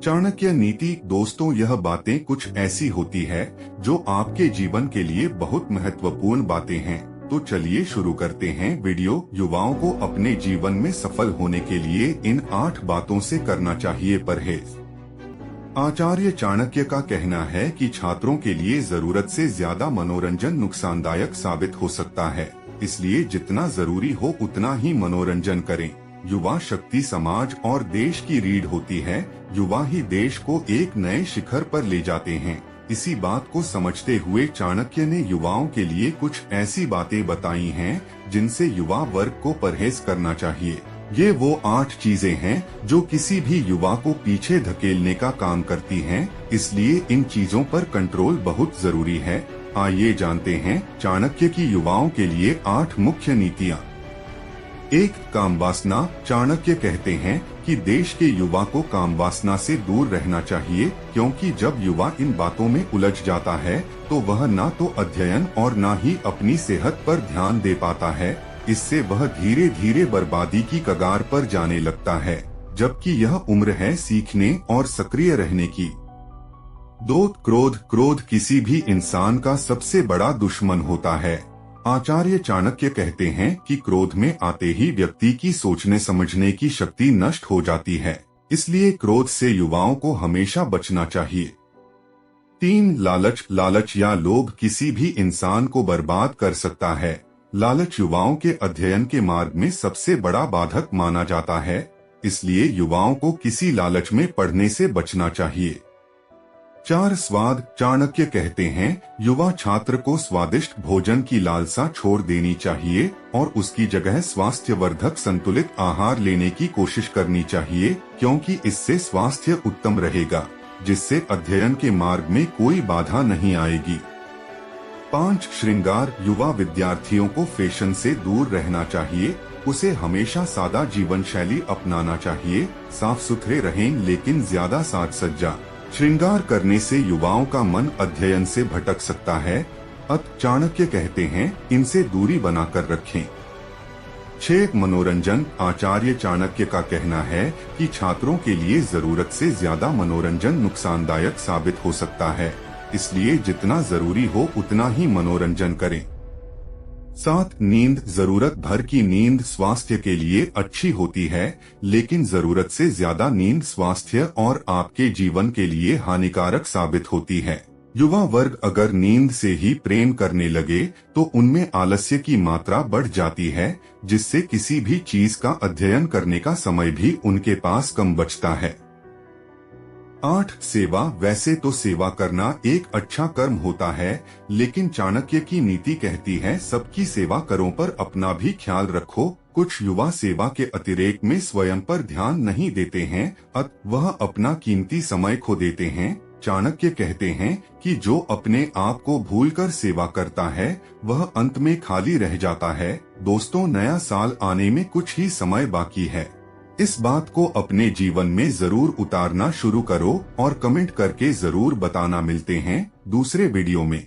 चाणक्य नीति। दोस्तों, यह बातें कुछ ऐसी होती है जो आपके जीवन के लिए बहुत महत्वपूर्ण बातें हैं। तो चलिए शुरू करते हैं वीडियो। युवाओं को अपने जीवन में सफल होने के लिए इन 8 बातों से करना चाहिए परहेज। आचार्य चाणक्य का कहना है कि छात्रों के लिए जरूरत से ज्यादा मनोरंजन नुकसानदायक साबित हो सकता है, इसलिए जितना जरूरी हो उतना ही मनोरंजन करें। युवा शक्ति समाज और देश की रीढ़ होती है। युवा ही देश को एक नए शिखर पर ले जाते हैं। इसी बात को समझते हुए चाणक्य ने युवाओं के लिए कुछ ऐसी बातें बताई हैं जिनसे युवा वर्ग को परहेज करना चाहिए। ये वो 8 चीजें हैं जो किसी भी युवा को पीछे धकेलने का काम करती हैं, इसलिए इन चीजों पर कंट्रोल बहुत जरूरी है। आइए जानते हैं चाणक्य की युवाओं के लिए 8 मुख्य नीतियाँ। 1. काम वासना। चाणक्य कहते हैं कि देश के युवा को काम वासना से दूर रहना चाहिए, क्योंकि जब युवा इन बातों में उलझ जाता है तो वह ना तो अध्ययन और ना ही अपनी सेहत पर ध्यान दे पाता है। इससे वह धीरे धीरे बर्बादी की कगार पर जाने लगता है, जबकि यह उम्र है सीखने और सक्रिय रहने की। 2. क्रोध। क्रोध किसी भी इंसान का सबसे बड़ा दुश्मन होता है। आचार्य चाणक्य कहते हैं कि क्रोध में आते ही व्यक्ति की सोचने समझने की शक्ति नष्ट हो जाती है, इसलिए क्रोध से युवाओं को हमेशा बचना चाहिए। 3. लालच। लालच या लोभ किसी भी इंसान को बर्बाद कर सकता है। लालच युवाओं के अध्ययन के मार्ग में सबसे बड़ा बाधक माना जाता है, इसलिए युवाओं को किसी लालच में पड़ने से बचना चाहिए। 4. स्वाद। चाणक्य कहते हैं युवा छात्र को स्वादिष्ट भोजन की लालसा छोड़ देनी चाहिए और उसकी जगह स्वास्थ्यवर्धक संतुलित आहार लेने की कोशिश करनी चाहिए, क्योंकि इससे स्वास्थ्य उत्तम रहेगा, जिससे अध्ययन के मार्ग में कोई बाधा नहीं आएगी। 5. श्रृंगार। युवा विद्यार्थियों को फैशन से दूर रहना चाहिए। उसे हमेशा सादा जीवन शैली अपनाना चाहिए। साफ सुथरे रहें, लेकिन ज्यादा साज सज्जा श्रृंगार करने से युवाओं का मन अध्ययन से भटक सकता है। चाणक्य कहते हैं इनसे दूरी बनाकर रखें। 6. मनोरंजन। आचार्य चाणक्य का कहना है कि छात्रों के लिए जरूरत से ज्यादा मनोरंजन नुकसानदायक साबित हो सकता है, इसलिए जितना जरूरी हो उतना ही मनोरंजन करें। 7. नींद। जरूरत भर की नींद स्वास्थ्य के लिए अच्छी होती है, लेकिन जरूरत से ज्यादा नींद स्वास्थ्य और आपके जीवन के लिए हानिकारक साबित होती है। युवा वर्ग अगर नींद से ही प्रेम करने लगे तो उनमें आलस्य की मात्रा बढ़ जाती है, जिससे किसी भी चीज का अध्ययन करने का समय भी उनके पास कम बचता है। 8. सेवा। वैसे तो सेवा करना एक अच्छा कर्म होता है, लेकिन चाणक्य की नीति कहती है सबकी सेवा करो पर अपना भी ख्याल रखो। कुछ युवा सेवा के अतिरेक में स्वयं पर ध्यान नहीं देते हैं, वह अपना कीमती समय खो देते हैं। चाणक्य कहते हैं कि जो अपने आप को भूलकर सेवा करता है वह अंत में खाली रह जाता है। दोस्तों, नया साल आने में कुछ ही समय बाकी है। इस बात को अपने जीवन में जरूर उतारना शुरू करो और कमेंट करके जरूर बताना। मिलते हैं दूसरे वीडियो में।